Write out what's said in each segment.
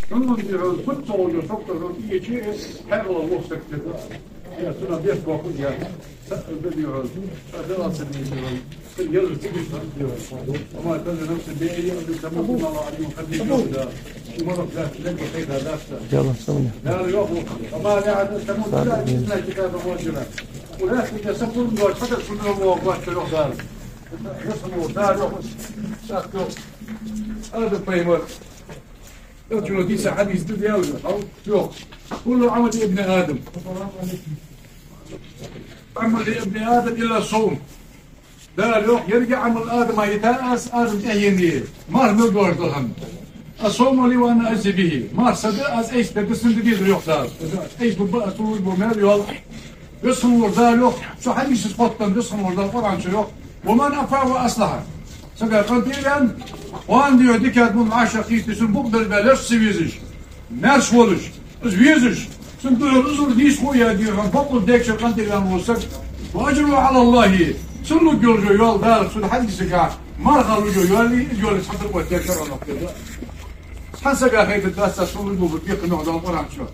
Şunun diyoruz, kut oluyor, çok da iyi her Allah sektirdi. Ya şuna bir bakın ya. Öyle diyoruz. Öyle nasıl diyoruz. Yazı çıkışlar diyoruz. Ama tabii nasıl bir iyi bir tamam Allah alim kadın da. Umarım plastikten bir şey daha da. Yalan söyle. Yani yok ama yani tamam da ne kitabı var. ولكن يسافرون دول حتى كلهم وقت الأخبار يسمو دار شاكو هذا البريمر يقولوا دي حديث دنيا أو يوم كل عمل ابن آدم عمل ابن آدم إلا الصوم دار يوم يرجع عمل آدم يتأس آدم أيني ما نقدر تهم الصوم لي وأنا أجزي به ما صدق أز إيش تقسم دقيق يقدر إيش ببقى طول بمال يوم يصنع وردا له شو حديث سقطن يصنع وردا القرآن شو ومن أفا وأصلها سجى قنتيلا وان ديو ديكاد من عشاقي تسون بقدر بلاش سويزش ناس ولش سويزش سنتو الرزق ديش خويا ديو عن بقول ديك شو قنتيلا موسك وأجروا على الله سنو جورجو يول دار سن حديث كا ما قالوا جو يولي يولي صدق وتكر الله كذا حسجى هيك الدراسة سنو بيق نوع القرآن شو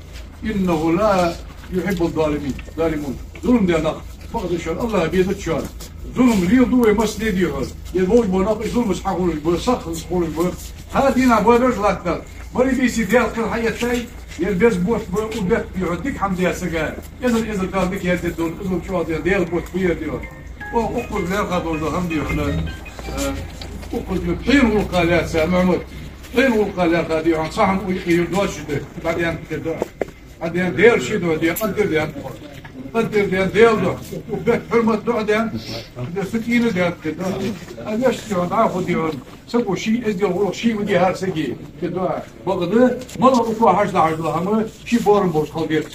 إنه لا يحب الظالمين ظالمون ظلم ده نقص بعض الشر الله بيدك شر ظلم ليه ضوء مس نديهم يبغوا بنقص ظلم مش حقول بسخ حقول هذين ابو رجل اكثر مري بيسي ديال كل حياة شيء يلبس بوت وبيت يعطيك حمد يا سجال اذا قال لك يا دول اذا شو ديال بوت بيا ديال وأقول لا قدر هم ديال أقول حين والقالات سامعوا حين والقالات هذه عن صحن ويدوش بعدين كده بعدين ديال شي دو ديال قدر ديال ديال دو وبيت حرمة دو ديال سكينة ديال كده ألاش ديال عافو ديال سكو شي ديال غلو شي ودي هار سكي كده بغدا مرة أكو حاجة هم شي بورن بوش خلقيت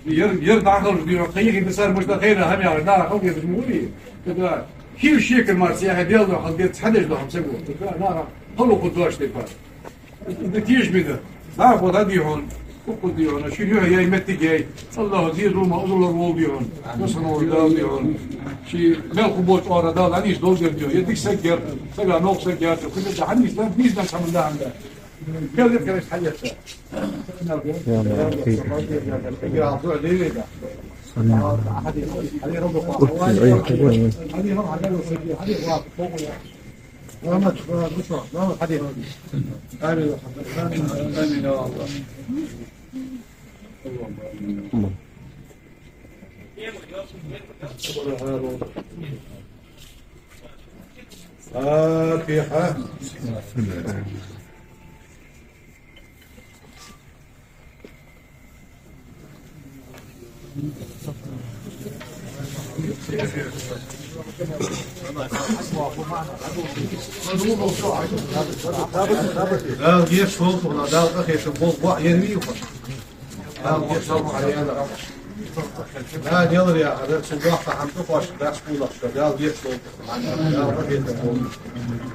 يرد عقل ديال قيقي بسار مش خير هم يعني نار خلقيت جمهوري كده كيف شيك المارسياحي ديال دو خلقيت حدش لهم سكو كده نار خلو قدواش ديال نتيج بده عافو هذه هون وقل ديون شنو هي يمتي جاي الله زيدوا ما أضل الرول ديون نصنع الدال ديون شي ملك بوت أورا دال عنيش دول ديون يديك سكر سكر نوق سكر كل ده عنيش لا بيز ناس عمل ده عنده كل ده كريش حياته محمد بشرى محمد حديث آمين آمين يا الله فاتحة لا جيش فوق ولا دال أخي فوق واحد يرميه لا جيش فوق علينا لا جلر يا هذا سباق عم تقاش لا سبولك لا جيش فوق لا أخي فوق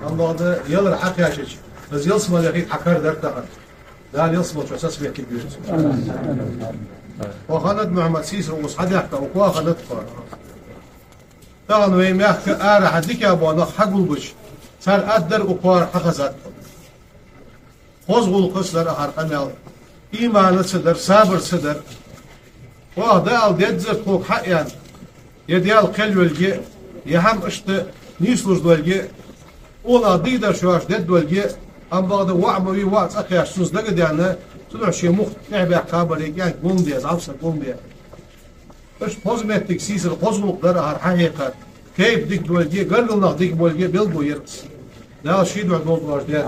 الله هذا يلر حكي عشان بس يلصم اللي أخي حكر درتها لا يلصم شو أساس بيحكي بيجي وخالد محمد سيسر وصحدي حتى وخالد قار تغن ويم يحكي آره حديك يا أبو أنا حقول بش صار أدر وقار حقزت خوزغول قصر أحرقنا إيمان صدر صبر صدر وهذا الديزر فوق حقيان يديال قل والجي يهم اشت نيسلوش والجي ولا ديدر شواش دد والجي أم بعد وعمري وعد أخي عشتوز دقد يعني تدعو شيء مخت نعبي أحكام عليك يعني قوم ديز عفصة قوم ديز اش بوزمت تكسيس القوزم قدر هر حقيقة كيف ديك دولجي قرقلنا ديك بولجي بيلدو يرقص لا شيء دو عدول واش ديال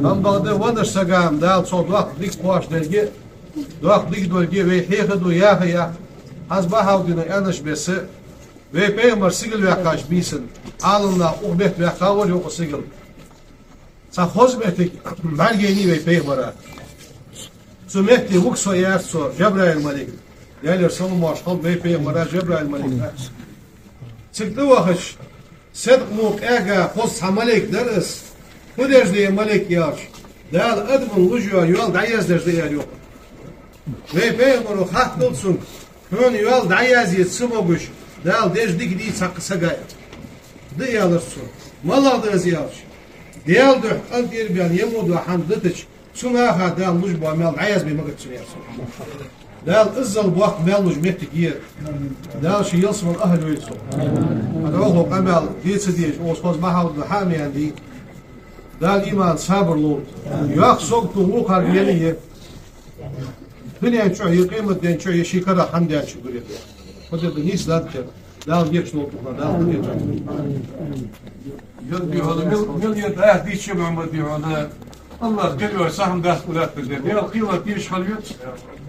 أم بعد ونش سقام دال صوت وقت ديك واش دلجي وقت ديك دولجي ويحيخدو يا أصبح ودينا أنش بس ويبيمر سيجل ويحكاش بيسن عالنا أغبت ويحكاور يوق سيجل سخوزمتك بعديني ويبيمر سمعتي وكسو يارسو جبرائيل الملك يعني رسول ما أشخاص ويبيمر جبرائيل الملك سكتوا خش صدق موك أجا خص ملك درس خدش دي ملك ياش دال أدمن لجوا يوال دعياز درس دي ياريو ويبيمر خط نلسون كون يوال دعياز يتسموغش دال ديش ديك دي سقايا دي يالرسون مالا درس ياش ديال دو أنت يربيان يمود وحمدتش سناها دال نجبوا مال عايز بمقت سنياس دال إزل بوقت مال نجمت كير دال شي يصل من أهل ويلسو هذا هو قمال ديت سديش وصفز ما حاول محامي عندي دال إيمان صابر لود ياخ سوق تلوك هالبيانية دنيا شو هي قيمة دين شو هي شيء كذا حمد يعني شو قريت خد الدنيس دال بيكش نوتنا دال بيكش يلبي هذا مليون دي شو عمر هذا الله قال سهم داس ولا تزيد يا القيمة تيش خليت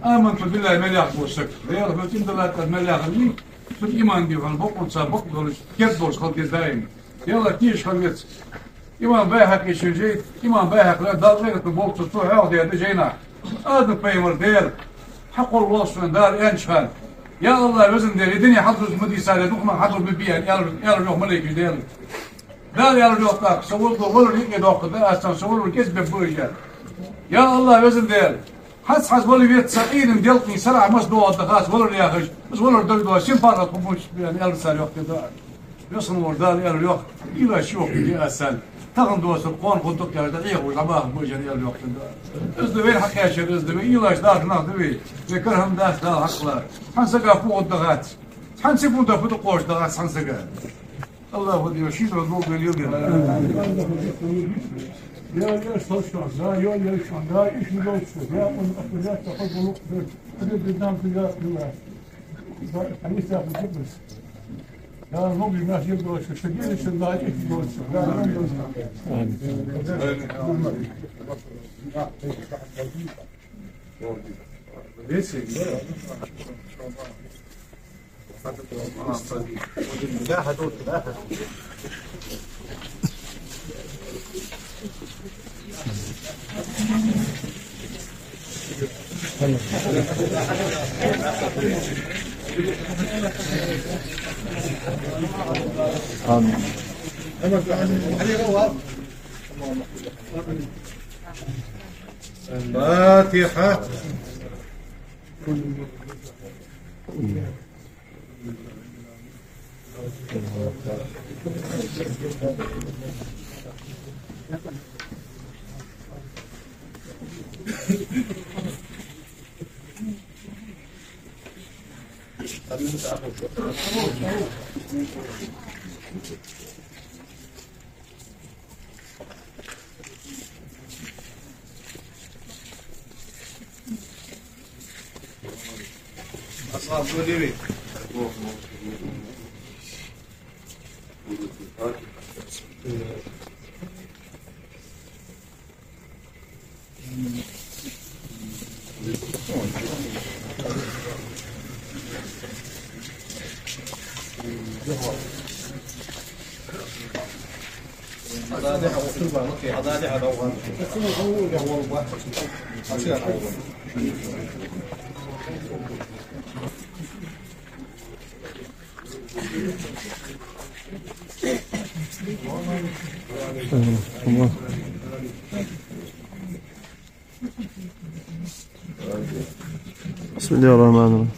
آمنت بالله ملاك بوسك يا رب تين دلات الملاك اللي في الإيمان دي عن بقول سابق دولش كدوش خلق دايم يلا تيش خليت إيمان بايحك يشجيت إيمان بايحك لا دار غير تبوك تروح عودي هذا جينا آدم بيمر دير حق الله سبحانه دار إنشان يا الله وزن دير الدنيا حضر مدي سالة دوخنا حضر ببيان يا رب ملك دير دار يا رب يوقف سووا له ولا يجي دوق ده أصلا سووا له كذب بوجه يا الله وزن دير حس ولا بيت سعيد ديالتني سرع مش دو الدخاس ولا يا أخي بس ولا دو شين فرق خموش يعني يا رسال يوقف ده يصنع دار يا رب يوقف إلى شوق يا أسال تغن دوس القون خدك يا دقيق وعباه بوجه يا رب يوقف ده إزدوين حق يا شيخ إزدوين إلى دار ناخذ ذكرهم داس دار حقلا حنسقى فوق الدغات حنسيبون ده فوق قوش دغات حنسقى الله ودي وشيد وضوء اليوم يا صوشان لا يا شان لا إيش نقولش يا من أخذات تحب الوقت تريد النام في ذا حديث في الكبس لا نبي ما يقولش شجيل شلا إيش نقولش لا لا هدول لا آمين. الفاتحة. أصحاب الوليد بسم الله الرحمن الرحيم.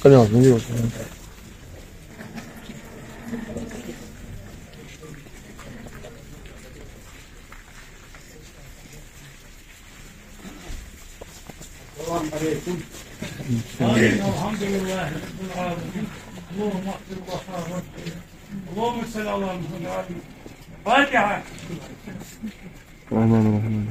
그냥 이거 الحمد لله رب العالمين اللهم اغفر الله اللهم صل على محمد فاتحة. الرحمن الرحيم.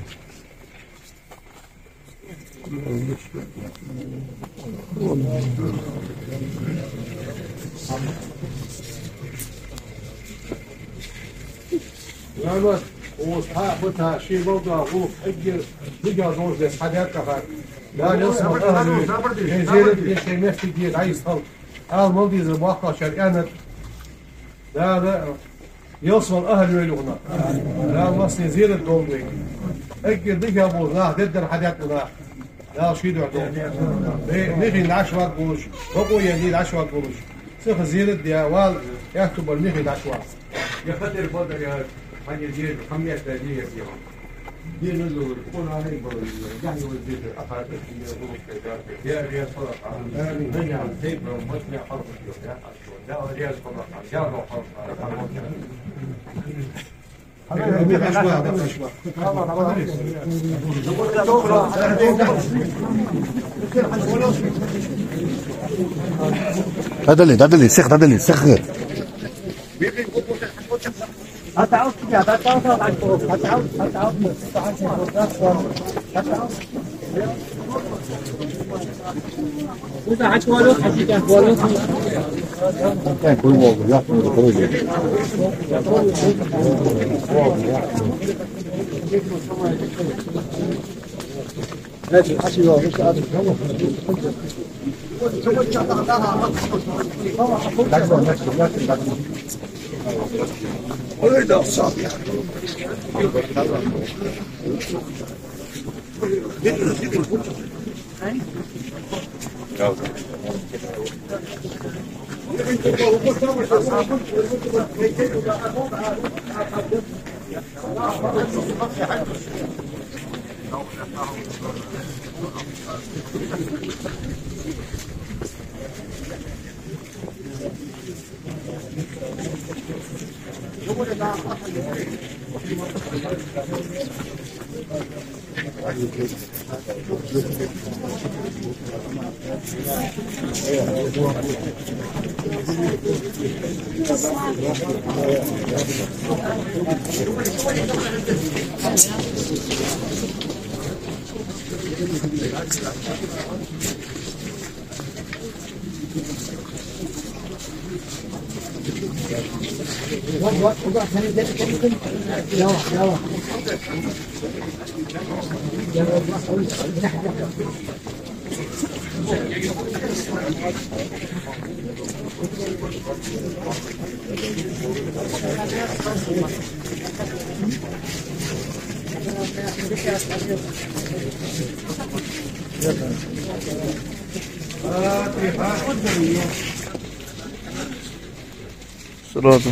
لا وصحابتها شيء برضه هو أجر بيجا زوج بس حاجات كفار لا نسمع أهل زيرت شيء ما في ديت عايز طل الماضي زي واقع شريانة لا يوصل أهل ويلونا لا مصني زيرت دولوي أجر بيجا بوزنا ضد حاجاتنا لا شيء ده نيجي العشوة قروش بقوا يدي العشوة قروش سيف زيرت ديوال يكتب الميخي العشوة يا فتر فضل يا حاجة زيرت 5 دقيقة فيهم bir nuzul, konu alayım böyle, yani o bir apartı bir grup kadar, diğer sonra, ben yani teybe, mutlu harf diyor ya, aslında, diğer sonra, ya da harf, دادلي سخ دادلي سخ هتعود كده هتعود على الفوق هتعود وإذا عشوالو حكيت أحوالو كان كل موضوع يحكم بخروجه ماشي حشي واحد صراط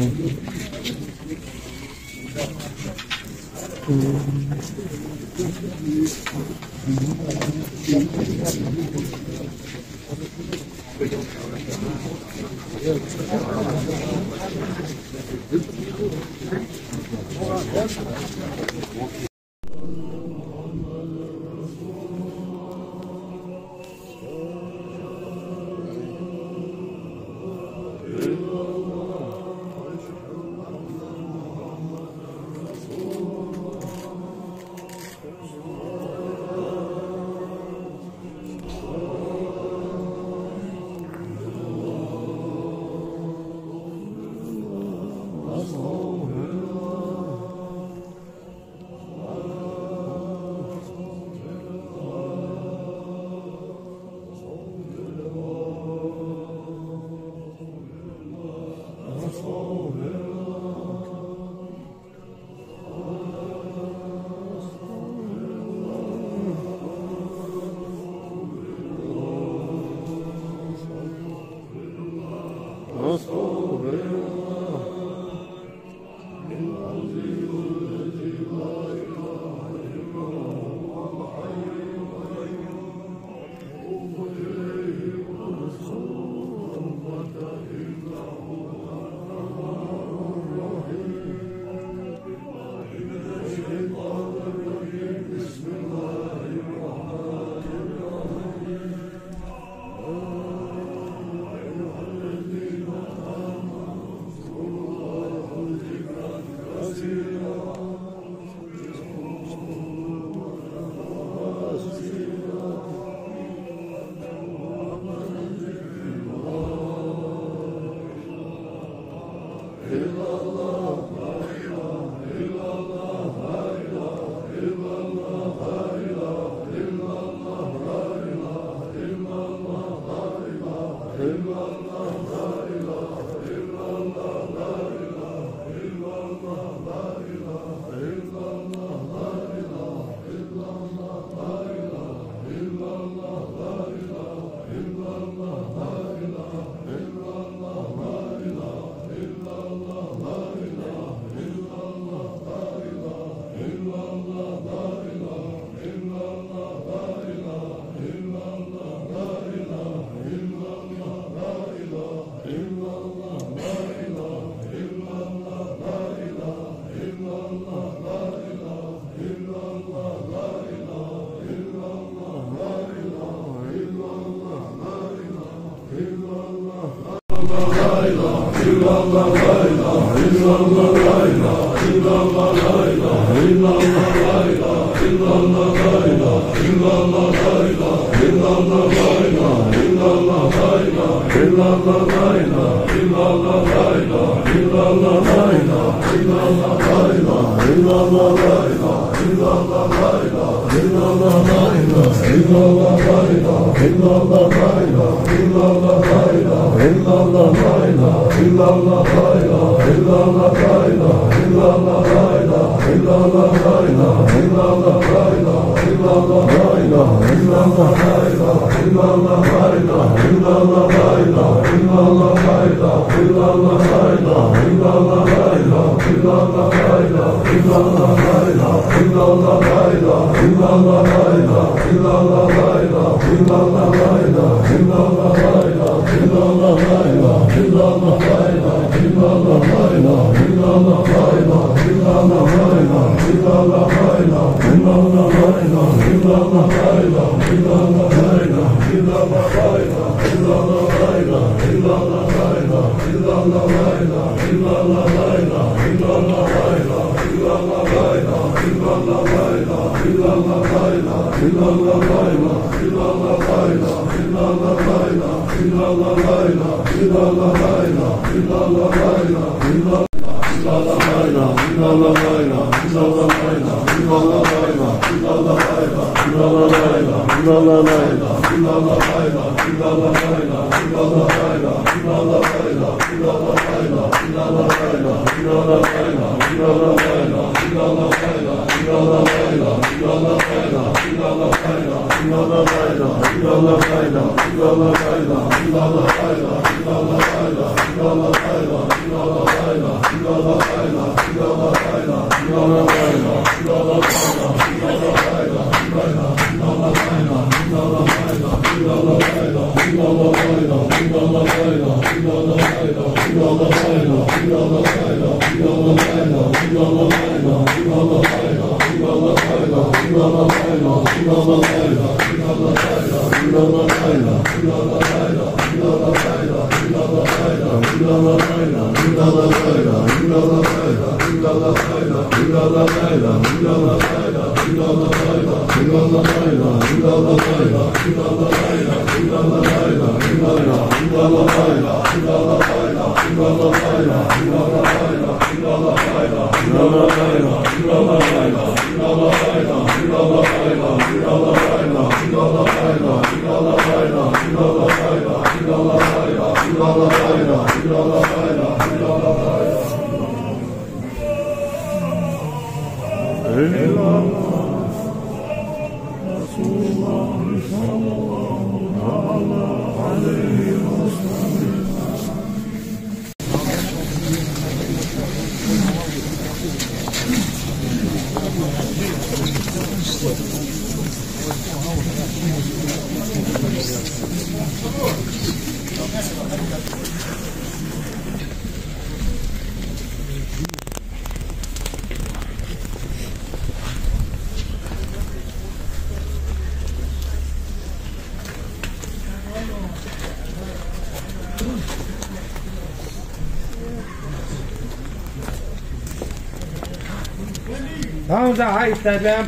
Vamos a Instagram.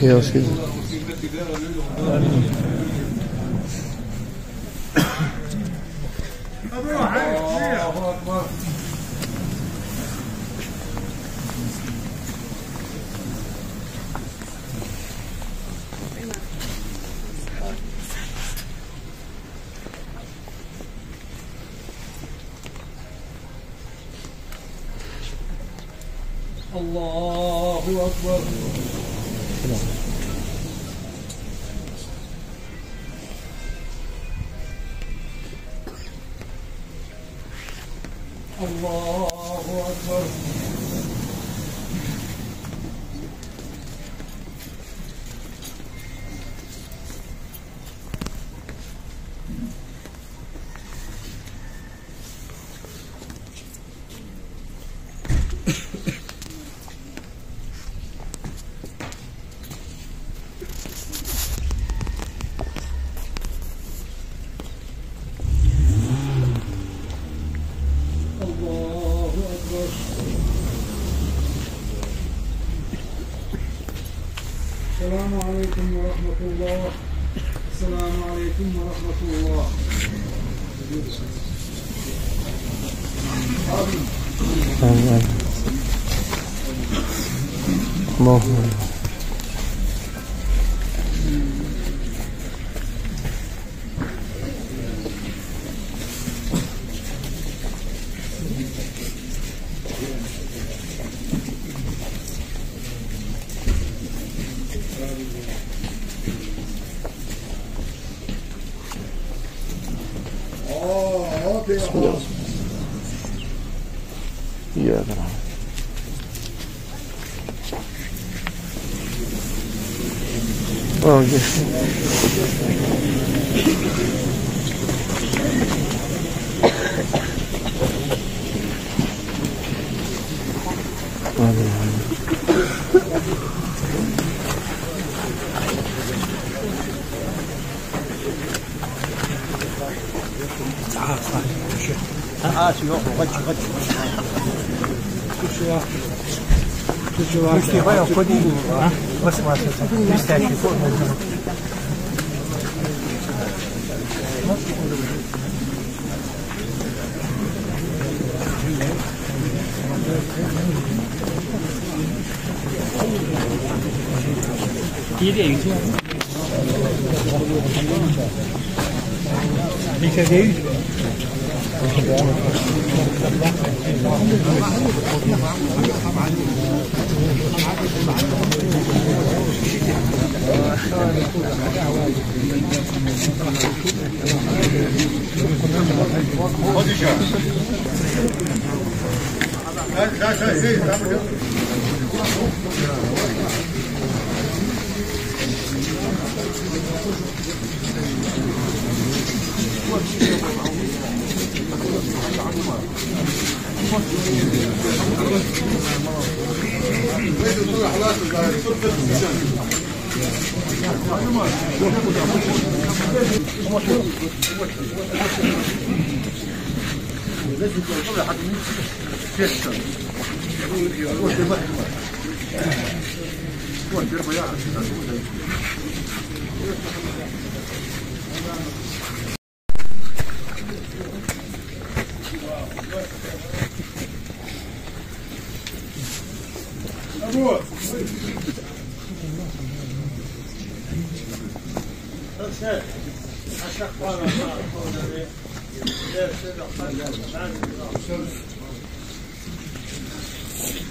يا سيدي الله أكبر. الله أكبر. السلام عليكم ورحمة الله. السلام عليكم ورحمة الله. إياك نعبد.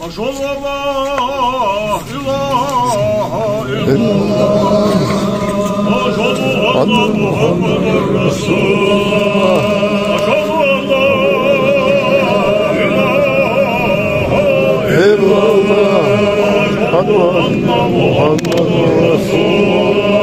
أشهد أن لا إله إلا الله أشهد أن محمدا رسول الله أشهد أن لا إله إلا الله أشهد أن محمدا رسول الله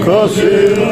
كثيرا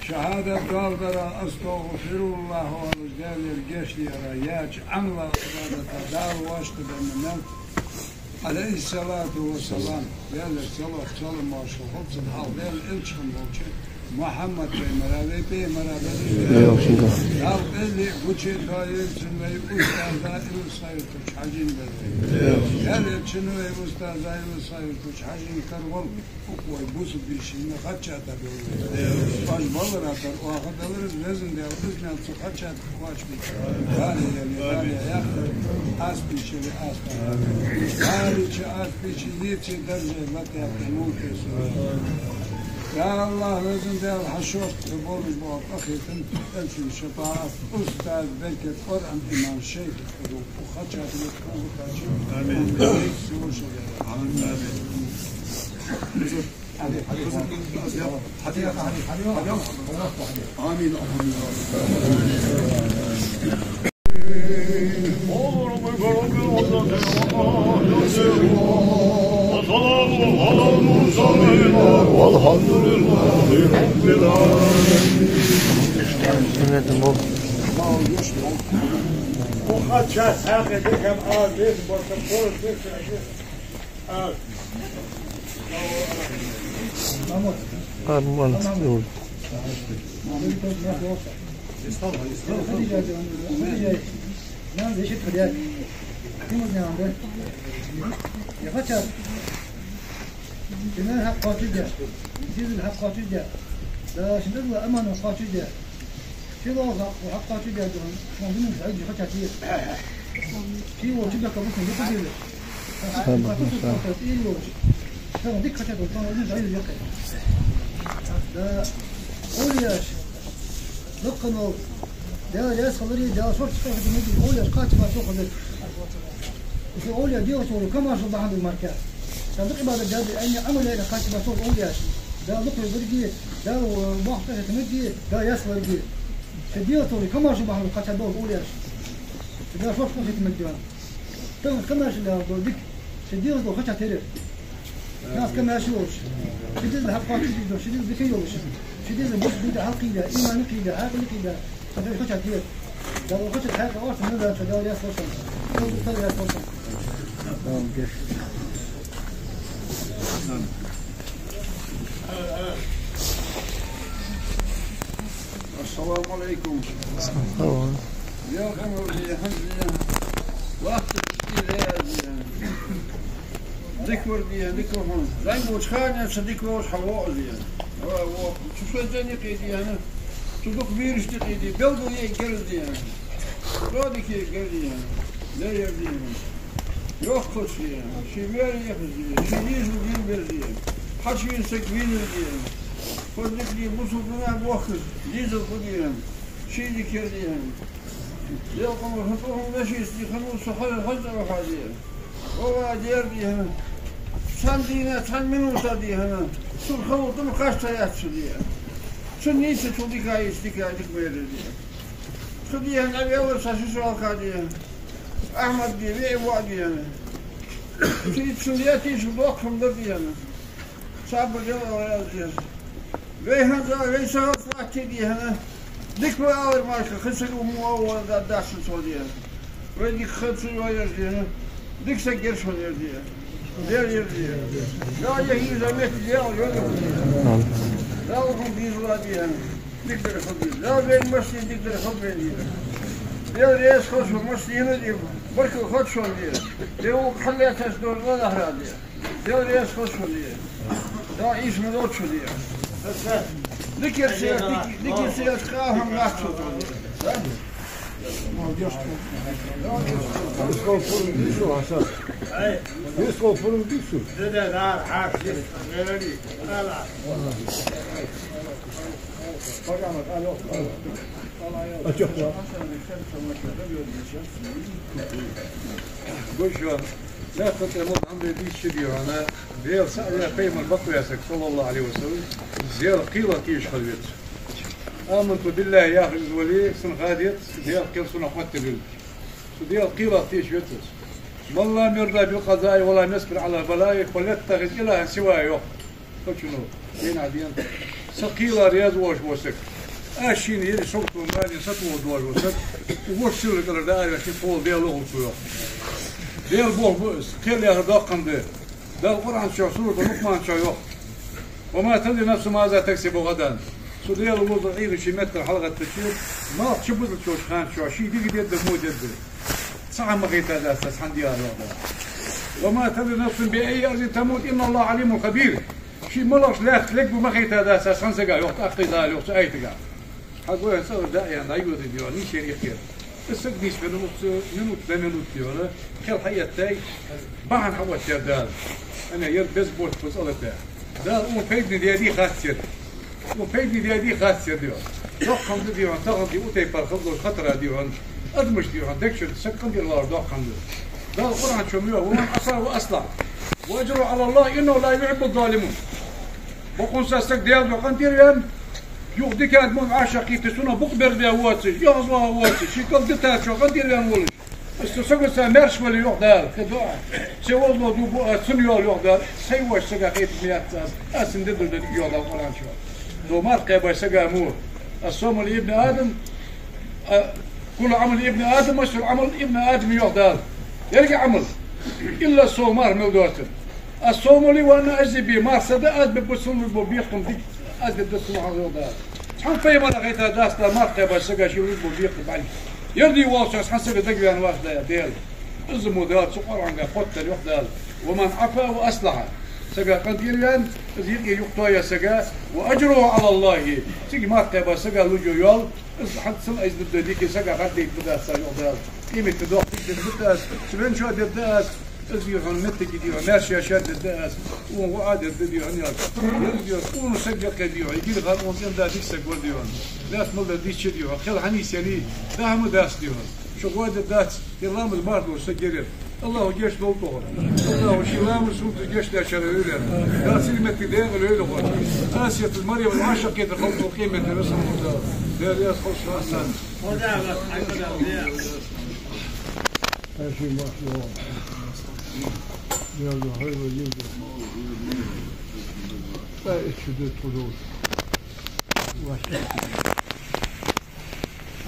شهادة قالدرا أستغفر الله ورجال الجيش ياج عملا عبادة دار واشت بمنام عليه الصلاة والسلام بيال الصلاة سلام وشهود الحال بيال الشم بوشي محمد بمرابي بمرابي دار بيلي بوشي داير سنوي أستاذ دائر ساير كوش حاجين بيلي بيال سنوي أستاذ دائر ساير كوش حاجين كرول أقوى بوس بيشين خدشة تبيلي باش بالر أتر وآخد ألرز لازم ديال بزنا خدشة خواش بيش داري داري يأخذ أس بيشي لأس داري أس بيشي يتي درجة لطي أبنون كيسو يا الله لازم ديال حشوط بول بول أخيتن ألفي شطاعة أستاذ بيكت قرآن إمام شيخ وخدشة بيكون بكاشي آمين كمان حق قاتجة جزء الحق قاتجة لا شنو أمانة قاتجة شو ضاق وحق قاتجة دون ما بينهم في عندي حكي كثير شيء وجدك ممكن يقدر كان ديك حكي دون كانوا يجوا عيد يقين لا أولياش لقنوا ده جالس خلري ده صوت صوت المدي أولياش قاتل ما سوق ذلك في أولياء ديو صوروا كم عشر بعد المركز صدق بعد الجابي أني عمل إلى قاتل ما سوق أولياش ده لقي برجي ده وواحد تمدي ده يسوى برجي شديو صوري كم عشر بعد القاتل دول أولياش ده صوت صوت المديان تم كم عشر ده ديك شديو ده خشة ترى ناس كم عشروش شديد الحقات شديد شديد بكيوش شديد البص بيد حقيقة إيمان كيدا عقل كيدا هذا خشة كثير لو خشة حاجة أصلا من ذا تجاوز يسوسن تجاوز يسوسن السلام عليكم. يا خمر يا حمد وقت ذكر دي ذكرهم زين وشخانة صديق وش حواء دي شو زين يقيدي أنا شو كبير يشتقيدي بيلدو يقردي أنا رادي كي يقردي أنا لا يقردي أنا يأخذ فيه شمال يأخذ شديد وبين بردي حشين سكبين دي فردك لي مصطفى بوخر ديزل قديم شيء يكردي أنا يلقون هطوهم ماشي يستيقنون صحيح الحجر وحادية وهو ديردي هنا سندينا سن منو سدي هنا سن خلوط مخاشتا ياتسدي سن نيسة توديكا يستيكا ديك ميردي سدي هنا أبي أول ساشي سؤال كادي أحمد دي بيع وادي هنا سيد سورياتي شبوك هم دردي هنا صعب جل ورياضي ويهذا ليس فاتدي هنا ذكر أول ما خسروا مو داشن سوليا ويدك خسروا يرجعنا ذيك سجل شو يرجع دير لا يهي زميت ديال لا وهم بيزوادي هنا دكتور خبيز لا بين مسجد دكتور خبيز ديال رئيس خشوا مسجد هنا دي بركوا خشوا دي هو خليت أسدور ولا هرادي ديال رئيس خشوا دي لا عيش مدوت شو دي ذكر سيد خاهم نحشو لا تتعلم عمري دي الشديو أنا ديال سأل قيم البقياسك صلى الله عليه وسلم ديال قيلة كيش خلويت آمنت بالله يا أخي الولي سن غاديت ديال قيل سنة قتل ديال قيلة كيش يتس والله مرضى بالقضاء ولا نسبر على البلاء ولا تتخذ إله سوايه فشنو دين عديان سقيلة رياض واش وسك أشين يلي صوت ومالي سطو واش وسك وش سير الرداء يشين فول ديال لغو شويه ديال بوه قيل يا هداقن ده القرآن شو سورة لقمان شو يوم وما تدري نفس ماذا تكسب غدا سو ديال الوضع عيد شي متر حلقة تشير ما تشبط شوش خان شو شي ديك يد الموت يد صح ما غيت هذا أساس عندي هذا وما تدري نفس بأي أرض تموت إن الله عليم خبير شي ملوش لا تلك وما غيت هذا أساس خمسة قال وقت أخي ذا وقت أي تقع حقول صار داعي أنا أيوة ديال نيش يخير السقديش منوت ديولا كل حياة تاي بعد حوت دال أنا يربز بوت بس الله دال وفيدني ديالي خاسر وفيدني ديالي خاسر ديال دقم ديوان تغطي وتي فرخض الخطرة ديوان أدمش ديوان دكشر سكن ديال الله دقم دال القرآن شميوه ومن أصلا وأصلح وأجروا على الله إنه لا يحب الظالمون وقل ساسك ديال وقن ديال يوخدي كانت من عاشقي تسونا بقبر بها واتش يغزوها واتش شكل دتها شو غندير لها نولش استسقط سامرش ولا يوخدال كذا سوى الله دوبو سنيول يوخدال سيواش سقا خيط ميات اسن ددل دد يوخدال القرآن شو دو مارقة باش سقا مور الصوم لابن آدم كل عمل ابن آدم مشهور عمل ابن آدم يوخدال يرجع عمل إلا الصومار مودوتن الصوم لي وأنا أجزي بي مار صدقات ببصل ببيقم ديك أجد الدكتور على الوضع. شحال في مرة غيت داس لا مرة باش سقى شي ولد بيقلب عليه. يردي واش حسب دقي أنا واحدة ديال. الزمودات سقر عنها قتل الوحدة ومن عفا وأصلح. سقى قنديلان زيد يقطع يا سقى وأجره على الله. تيجي مرة باش سقى لجو يال. حد سل أجد ديك سقى غادي بدأ سقى قيمة تدوق تدرس سبعين شو تدرس. أزيرهم متى كديرهم ماشي أشد الداس وعادة ديرهم يرجع ونسجل كديرهم يجي غير ممكن ده يسجل ديرهم ناس ملا ديش ديرهم خل حنيس يعني ده هم داس ديرهم شو قاد الداس يرام البارد وسجل الله جيش لوطه الله وشيلام سوت جيش ده شريرة داس اللي متى ده غير له آسيا المريم والعاشق كده خلطوا قيمة الرسم ده رياض خش راسان ماشي ماشي يلا هاي وجيب لا اشد الطلوع واشد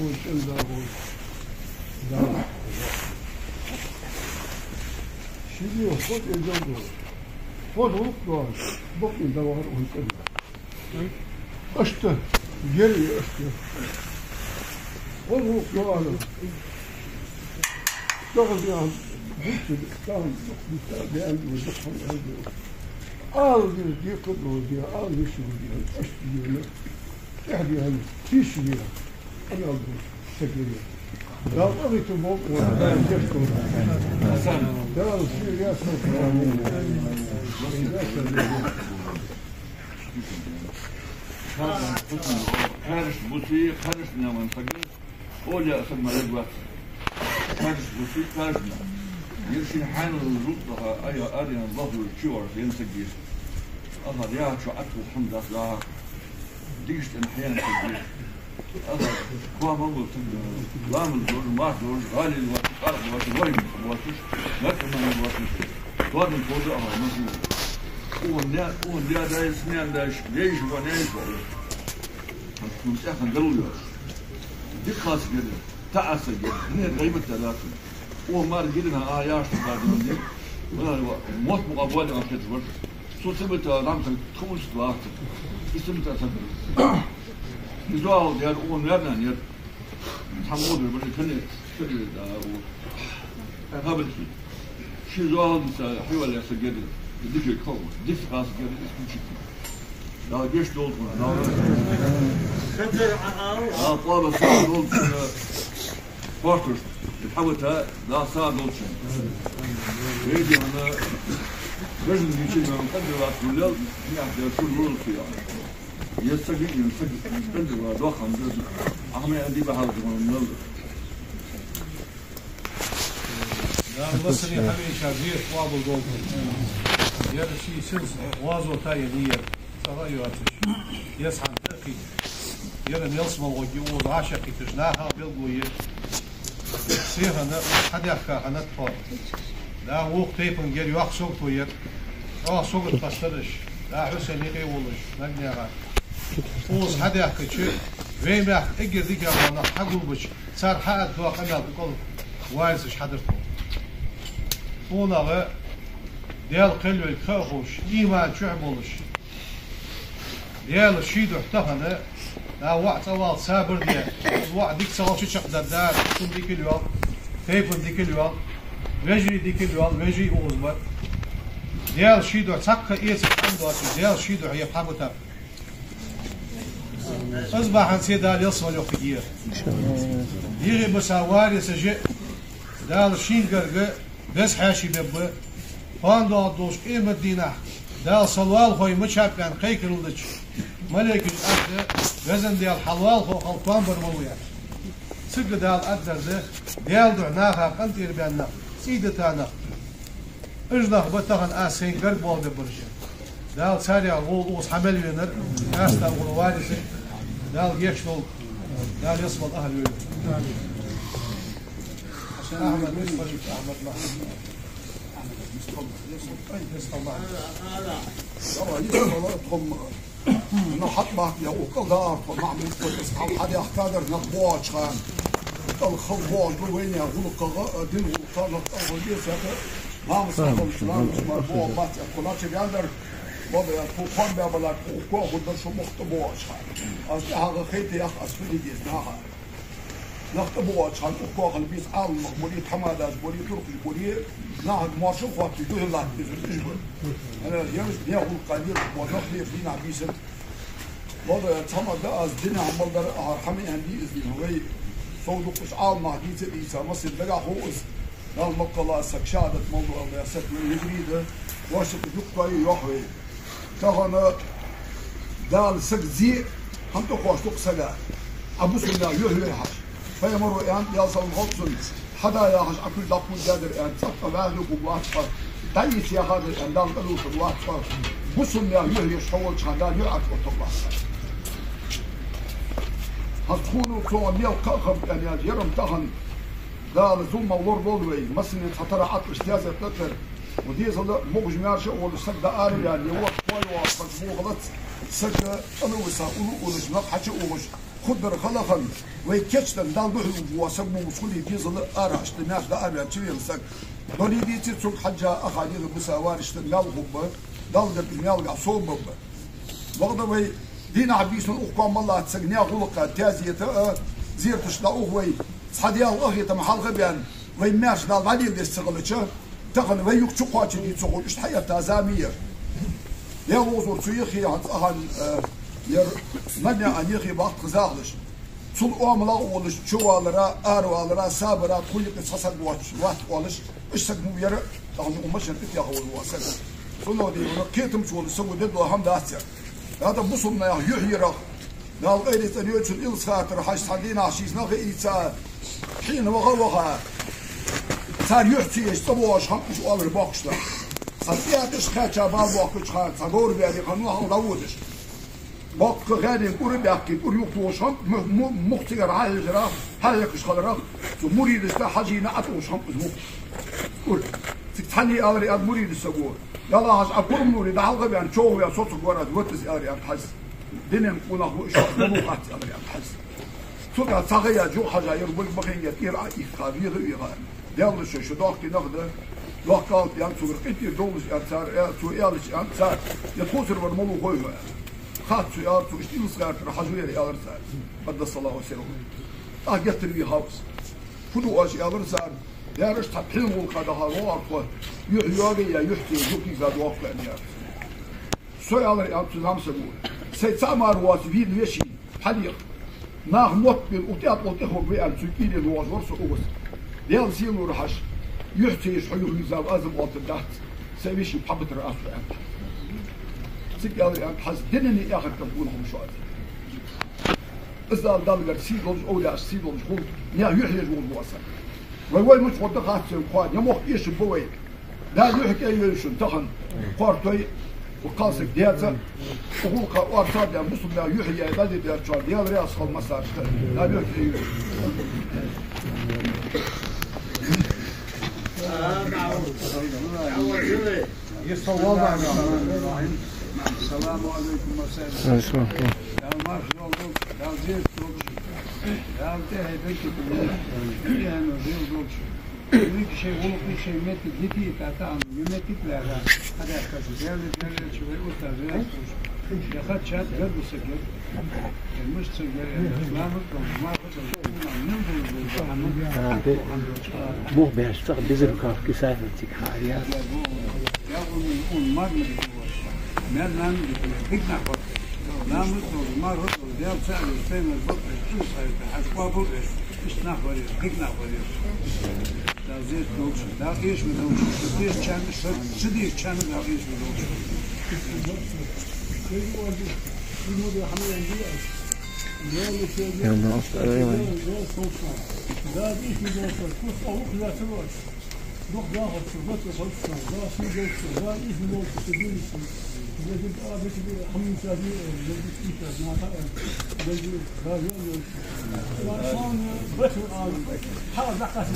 وشل لا شيلي خد الجو خد وقت بقي دوار وانت اشته جري اشته خد وقت اشتغل يعني كان بقلبي ودخل قلبي أرضي دي قدر دي أرضي شو دي أشتري لك تحدي هذا تيش دي أنا أقول سكري ده قضية الموضوع ده يشكر ده الشيء يا خارج بوسي خارج نعم فقير أولى أسمى لك خارج بوسي خارج يرسل حان الرطة أي أريان الله الشعر ينسجل أظهر يا شو أكل الحمد لله ديشت أحيانا تجيش أظهر قوة مبلغ لام الدور ما دور غالي الوقت قرب الوقت وين الوقت ما كمان الوقت دور من فوق أظهر مسؤول اون دیا دای سنیان داش ليش وناش هم ساخن دلوش دي خاص جدا تعس جدا من غيبة ثلاثة ومار جدا آياش تقدم دي موت مقابل عن كتبر صوت سبت رامت خمس ثلاثة اسمت أسبر نزوا ديال اون لرنا نير محمود بن كني كني دا قبل شي زوال حيوان يا سجد ديك الكون ديك خاص جدا اسمه شيء لا جيش دول لا طابة صار دول بارتر بتحاولها لا صار دول يجي أنا رجل يجي من قدر راسه يعني كل مرة فيها يستجيب قدر ضخم جدا أهم عندي بحاول من نل لا مصري حبيبي شازير وابل دول يا شيء سلس وازو تاينية تغيراتش يسحب تأكيد يرن يصمل وجوز عاشقي تجناها بالقوية سيها حد يحكى هنطفى لا ووق تيبن جري واخ سوق توير سوق تشترش لا حسين يقي ولش نقنيها ووز حد يحكي شيء وين بيحكي اجر ديك يا وانا حقول بش صار حقد واقع انا بقول وايزش حضرته ونغا ديال قلو الخوش إيمان شعبولش ديال الشيدو احتفنا لا وقت أول سابر ديال الوقت ديك سوال شو شقدر دار كل ديك اليوم تيبون ديك اليوم وجري ديك اليوم وجري أوزبر ديال الشيدو تسقى إيسك عنده ديال الشيدو هي بحبتها أصبح عن سيدا يصل يوقيير يغي بساواري سجئ دال الشين قرقى بس حاشي بيبه فاندو عدوش قيمة دينا دال صلوال خوي مشاب كان خيك الودش ملك الأرض وزن ديال حلوال خو خلطان برمويا سق دال أدر ده ديال دعناها قنطير بيانا سيدتانا اجنخ بتغن آسين قرق بول ببرشا دال ساري غول اوس حمل وينر آستا غول وارسي دال يشتول دال يصمل أهل وينر أحمد مصطفى أحمد محمد نحطنا يا وقدار فنعمل كل أصحاب حد يحتاجر نخبوش خان الخبوش بوين يا غلق دين وقالت أول جيس يا ما مصطفى شلون مربوع بات كلاتش بيندر وضع فوقان بيبلك وقوة قدر شو مختبوش خان أصل هذا خيتي يا أخ أسفلي جيس ناها نختبوش خان وقوة البيس عالم بولي حمادة بولي تركي بولي ناهد مارشو خاطي دوه الله تجبر أنا يمس بيا والقدير ونخلي فينا بيسد وضع تمام ده از دين عمل در أرحمي عندي إذن هو صودق إشعال مهديث إيسا مصر لقى خوز نال مقلا سكشادة موضوع الرئاسات من الهجريدة واشق يقطعي يحوي تغنى دال سك زي هم تخواش تقسلا أبو سنة يهوي حش فيمروا إيان يالصل الغطسن حدا ياخش أكل دقون جادر إيان تبقى باهلوك وبواتفر دايس يا هذا الإيان دال قلوك وبواتفر بسن يهوي شحول شهدان يعد وطبعا هتكونوا كون ميل كأخب يعني يرم تهن دال زوم ولور بولوي مثلا خطر عطش تازة تتر ودي صدق موج مارش أول سك دقار يعني هو قوي وفجمو غلط سك أنا وساقولو ولش نقحش أوش خدر خلقا ويكشتن دال بحلو وسقمو مسؤولي دي صدق أرهش الناس دقار يعني شوية سك دولي دي تسوق حاجة أخادي بسوارش تنقل خبة دال ده بنيال قصوم ببه وقدر دين عبيسون أقوام الله تسقنيا غلقة تازية زيرتش لأوه صحديا الله يتمحل غبيان ويماش دال علي اللي استغلتشه تغن ويوك شقواتي دي تسوق اشتحية تازامية يا وزور سيخي هن ير منع أن يخي بقت غزالش صل أملا أولش شوالرا أروالرا سابرا كل قصص وات أولش اشتغلوا ير تغن أمشن تتيا هو الواسق صلوا دي كيتم شو السوق دلوا هم داسيا هذا بصلنا يحيره لا غير تنيوت الإلسات رح يستعدينا عشيزنا غير حين وغوغا صار يحتي يستبوش هم مش أول باقشنا صار فيها تشخات شباب واقش خات صار بيدي قنوها وداودش باق غادي نقول بيحكي نقول يقطوش هم مختير على الجراح هل يكش خلرا مريد است حاجي نعطوش هم قول تتحني أوري مريد السجور يلا عش أقول منوري ده حلقة يعني شو يا صوت قرات وتس أري أبحث دينم ونخو شو نبوقات أري أبحث صوت صغير جو حاجة يربط بخين يطير عايف خبير يغان ديال شو داخل نقدر وقالت يعني صور كتير دولش أنصار سؤالش أنصار يتخسر برملو خويه خاط سؤال تو اشتي صغار رحجوا لي أرسال قد الصلاة والسلام أجت لي هاوس فلو أشي أرسال دارش تحلم القدها وارفه يحيى يحتي يحتي زاد وقت يعني سؤال أنصار سمول سيتسامر واسفين يشي حليق ناخ موت بالأوتيات أوتيخو بأن سكين الواج ورس أوس ديال سيلو رحش يحتي يشحيو يزال أزم وقت الدهت سيبيشي بحبة رأس بأن سيك قال أن حس دينني آخر كمكونهم شو هذا إذا الدالجر سيدولج أولى سيدولج هم نيا يحيى جول واسع وهو مش قد خاطر سيقاد يموت إيش بوي لا يحكي أيش تخن قارتوي وقاسك ديازا وهو قارت صادق مسلم لا يحيى بدي ديال ديال رأس خل مسار لا يحكي السلام عليكم مساء يا ماشي الله يا زيد يا انتهي بيتك يا انا زيد ليك شيء هو في شيء مت ديتي تاع يمتك لا هذا كذا ديال شوي وتاع يا خد شات قد سجل مش سجل مو بيشتغل بزرقة كسافة تكحاريات يا أقول مرة مرة بيجنا قط لا مثل مرة ديال سعر سين البطل شو صاير حسوا بطل إيش نخبري بيجنا خبري لا زيت نوش لا إيش بدوش إيش كان سديك كان لا إيش بدوش يلا أصلا أيوة لا إيش بدوش كل صوت لا تروح روح داخل في البطل خلص لا شيء دوش لا إيش بدوش تدين لكن بس حمل سابي لكن كيف ما لكن هذا لا شلون بس حاول نقاش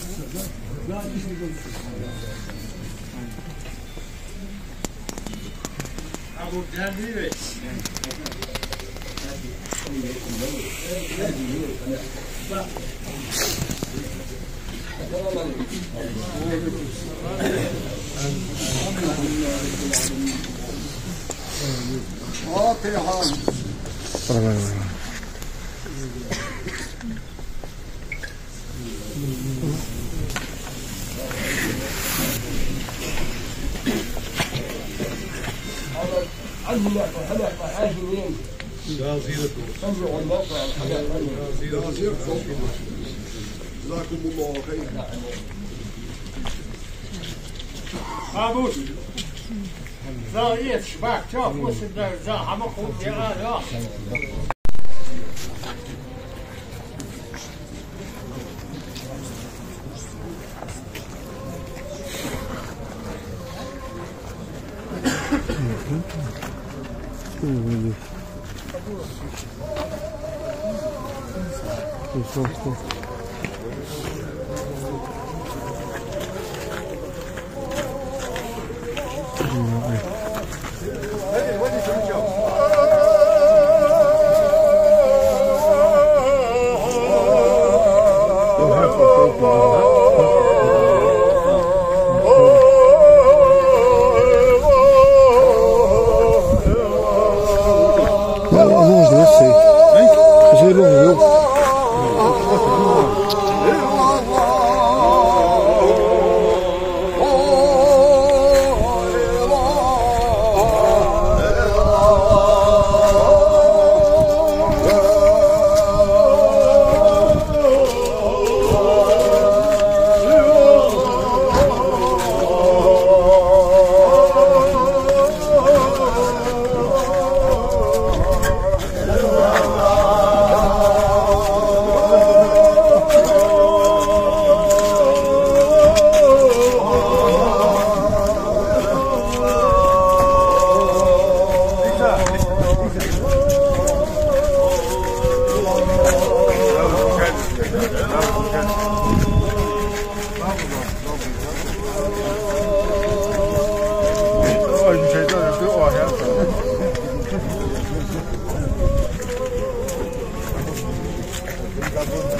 لا إيش بدوش أبو جابر جزاكم الله خيرا. أبوش زايد شباك شوف وش الدرجة حمقوا في غاية J'ai هو